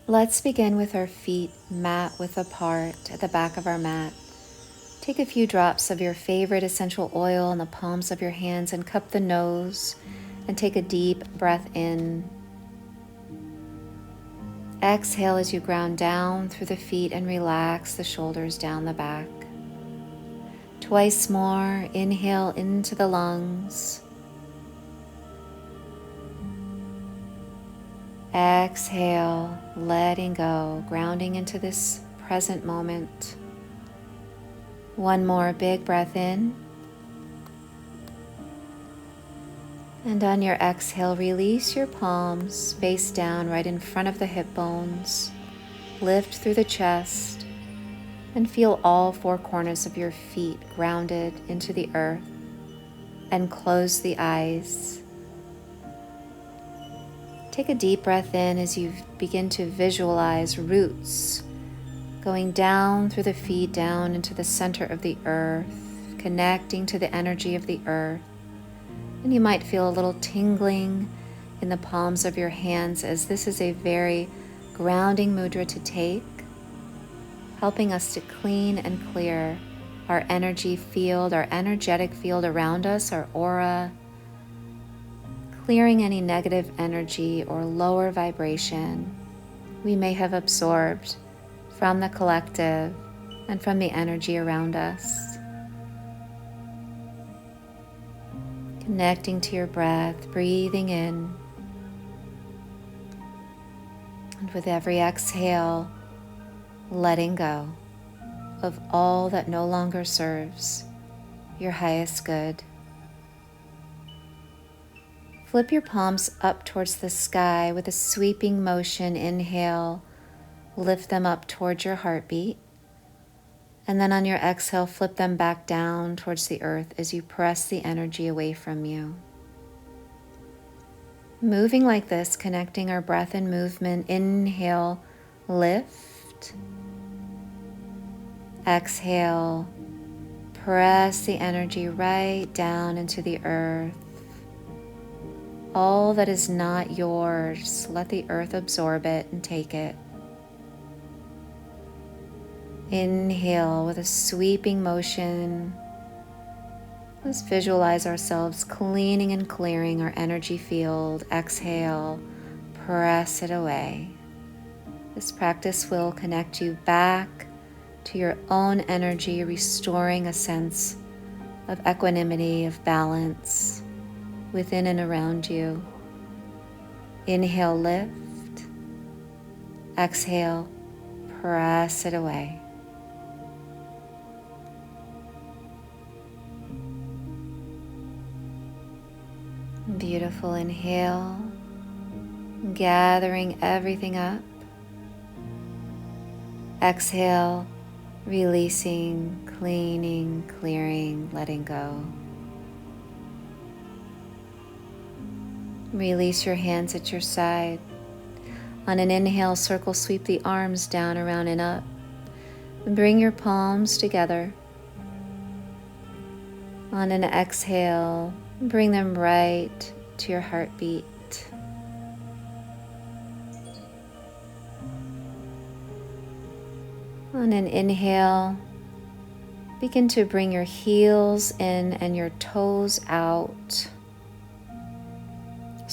Let's begin with our feet mat width apart at the back of our mat. Take a few drops of your favorite essential oil in the palms of your hands and cup the nose and take a deep breath in. Exhale as you ground down through the feet and relax the shoulders down the back. Twice more, inhale into the lungs. Exhale, letting go, grounding into this present moment. One more big breath in. And on your exhale, release your palms face down right in front of the hip bones. Lift through the chest and feel all four corners of your feet grounded into the earth, and close the eyes. Take a deep breath in as you begin to visualize roots going down through the feet, down into the center of the earth, connecting to the energy of the earth. And you might feel a little tingling in the palms of your hands, as this is a very grounding mudra to take, helping us to clean and clear our energy field, our energetic field around us, our aura, clearing any negative energy or lower vibration we may have absorbed from the collective and from the energy around us. Connecting to your breath, breathing in, and with every exhale, letting go of all that no longer serves your highest good. Flip your palms up towards the sky with a sweeping motion. Inhale, lift them up towards your heartbeat. And then on your exhale, flip them back down towards the earth as you press the energy away from you. Moving like this, connecting our breath and movement. Inhale, lift. Exhale, press the energy right down into the earth. All that is not yours, let the earth absorb it and take it. Inhale with a sweeping motion. Let's visualize ourselves cleaning and clearing our energy field. Exhale, press it away. This practice will connect you back to your own energy, restoring a sense of equanimity, of balance within and around you. Inhale, lift. Exhale, press it away. Beautiful. Inhale, gathering everything up. Exhale, releasing, cleaning, clearing, letting go. Release your hands at your side. On an inhale, circle sweep the arms down, around, and up. And bring your palms together. On an exhale, bring them right to your heartbeat. On an inhale, begin to bring your heels in and your toes out.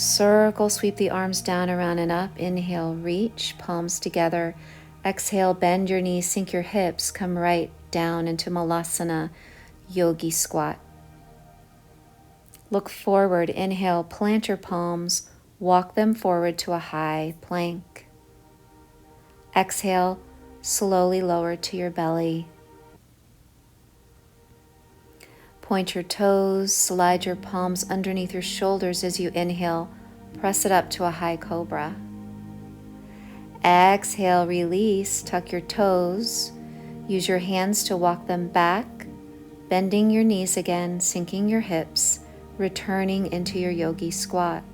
Circle, sweep the arms down, around, and up. Inhale, reach, palms together. Exhale, bend your knees, sink your hips, come right down into Malasana, yogi squat. Look forward. Inhale, plant your palms, walk them forward to a high plank. Exhale, slowly lower to your belly. Point your toes, slide your palms underneath your shoulders as you inhale. Press it up to a high cobra. Exhale, release, tuck your toes. Use your hands to walk them back, bending your knees again, sinking your hips, returning into your yogi squat.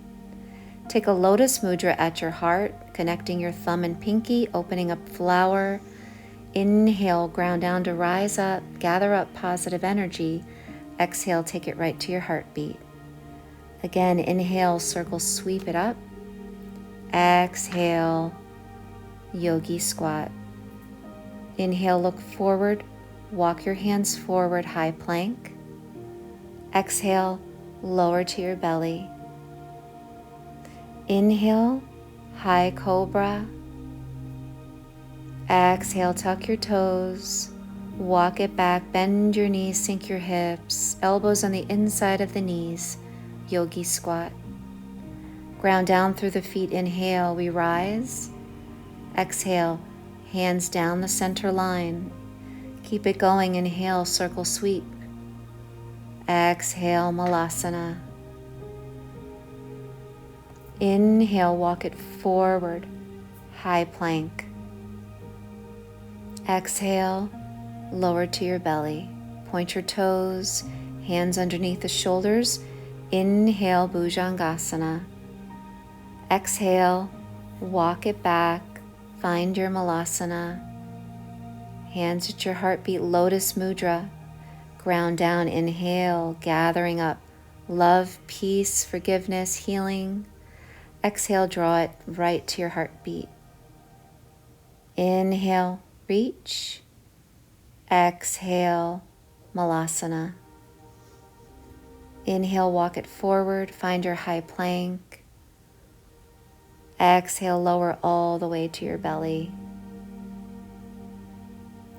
Take a lotus mudra at your heart, connecting your thumb and pinky, opening up flower. Inhale, ground down to rise up, gather up positive energy. Exhale, take it right to your heartbeat. Again, inhale, circle, sweep it up. Exhale, yogi squat. Inhale, look forward, walk your hands forward, high plank. Exhale, lower to your belly. Inhale, high cobra. Exhale, tuck your toes, walk it back, bend your knees, sink your hips, elbows on the inside of the knees, yogi squat. Ground down through the feet. Inhale, we rise. Exhale, hands down the center line. Keep it going. Inhale, circle sweep. Exhale, malasana. Inhale, walk it forward, high plank. Exhale, lower to your belly. Point your toes, hands underneath the shoulders. Inhale, bhujangasana. Exhale, walk it back, find your malasana. Hands at your heartbeat, lotus mudra. Ground down, inhale, gathering up love, peace, forgiveness, healing. Exhale, draw it right to your heartbeat. Inhale, reach. Exhale, malasana. Inhale, walk it forward, find your high plank. Exhale, lower all the way to your belly.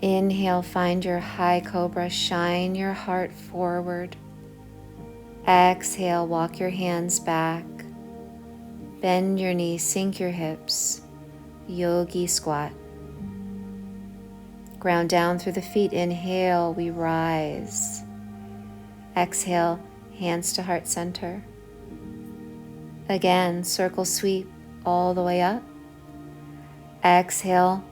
Inhale, find your high cobra, shine your heart forward. Exhale, walk your hands back. Bend your knees, sink your hips, yogi squat. Ground down through the feet. Inhale, we rise. Exhale, hands to heart center. Again, circle sweep all the way up. Exhale,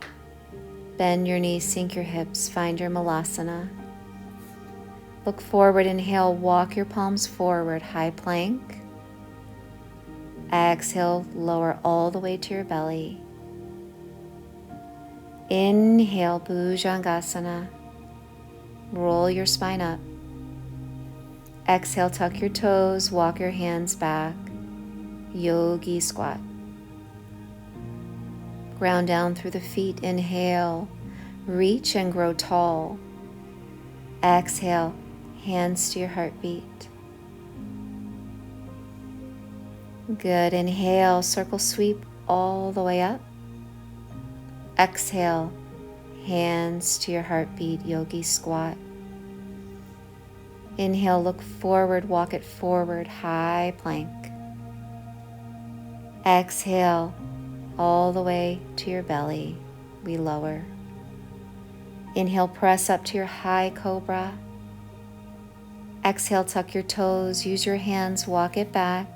bend your knees, sink your hips, find your malasana. Look forward. Inhale, walk your palms forward, high plank. Exhale, lower all the way to your belly. Inhale, bhujangasana. Roll your spine up. Exhale, tuck your toes, walk your hands back. Yogi squat. Ground down through the feet. Inhale, reach and grow tall. Exhale, hands to your heartbeat. Good. Inhale, circle sweep all the way up. Exhale, hands to your heartbeat, yogi squat. Inhale, look forward, walk it forward, high plank. Exhale, all the way to your belly, we lower. Inhale, press up to your high cobra. Exhale, tuck your toes, use your hands, walk it back.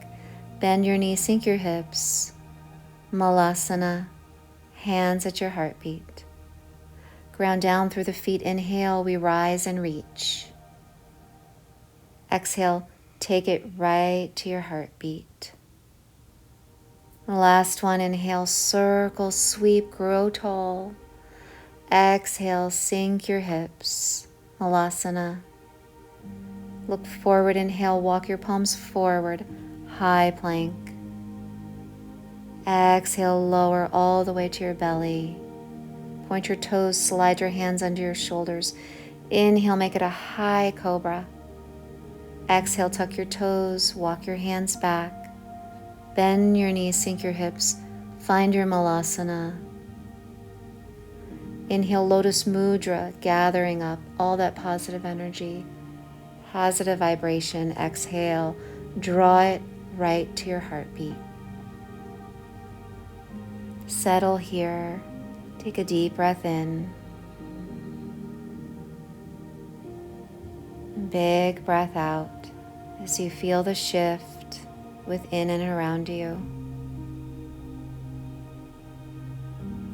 Bend your knees, sink your hips. Malasana, hands at your heartbeat. Ground down through the feet. Inhale, we rise and reach. Exhale, take it right to your heartbeat. The last one. Inhale, circle, sweep, grow tall. Exhale, sink your hips. Malasana. Look forward. Inhale, walk your palms forward, high plank. Exhale, lower all the way to your belly. Point your toes, slide your hands under your shoulders. Inhale, make it a high cobra. Exhale, tuck your toes, walk your hands back. Bend your knees, sink your hips. Find your malasana. Inhale, lotus mudra, gathering up all that positive energy, positive vibration. Exhale, draw it right to your heartbeat. Settle here. Take a deep breath in. Big breath out as you feel the shift within and around you.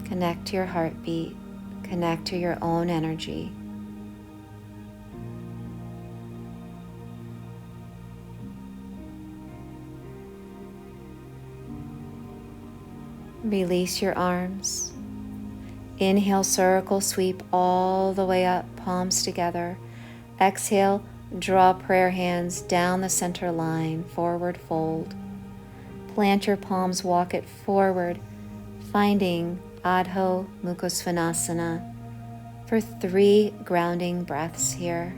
Connect to your heartbeat. Connect to your own energy. Release your arms. Inhale, circle, sweep all the way up, palms together. Exhale, draw prayer hands down the center line, forward fold. Plant your palms, walk it forward, finding Adho Mukha Svanasana for 3 grounding breaths here.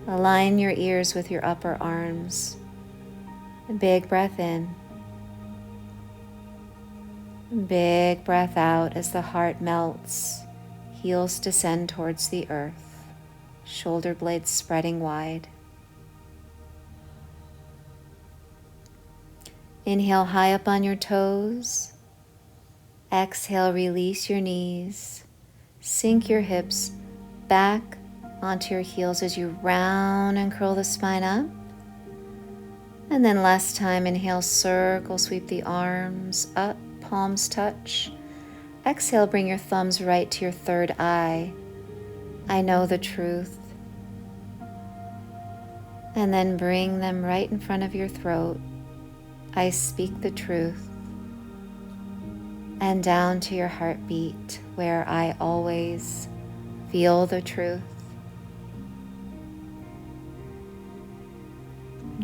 Align your ears with your upper arms. A big breath in. Big breath out as the heart melts, heels descend towards the earth, shoulder blades spreading wide. Inhale high up on your toes. Exhale, release your knees. Sink your hips back onto your heels as you round and curl the spine up. And then last time, inhale, circle, sweep the arms up, palms touch. Exhale, bring your thumbs right to your third eye. I know the truth. And then bring them right in front of your throat. I speak the truth. And down to your heartbeat, where I always feel the truth.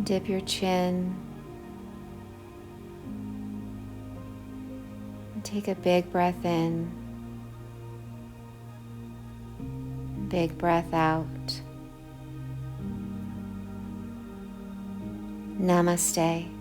Dip your chin. And take a big breath in. Big breath out. Namaste.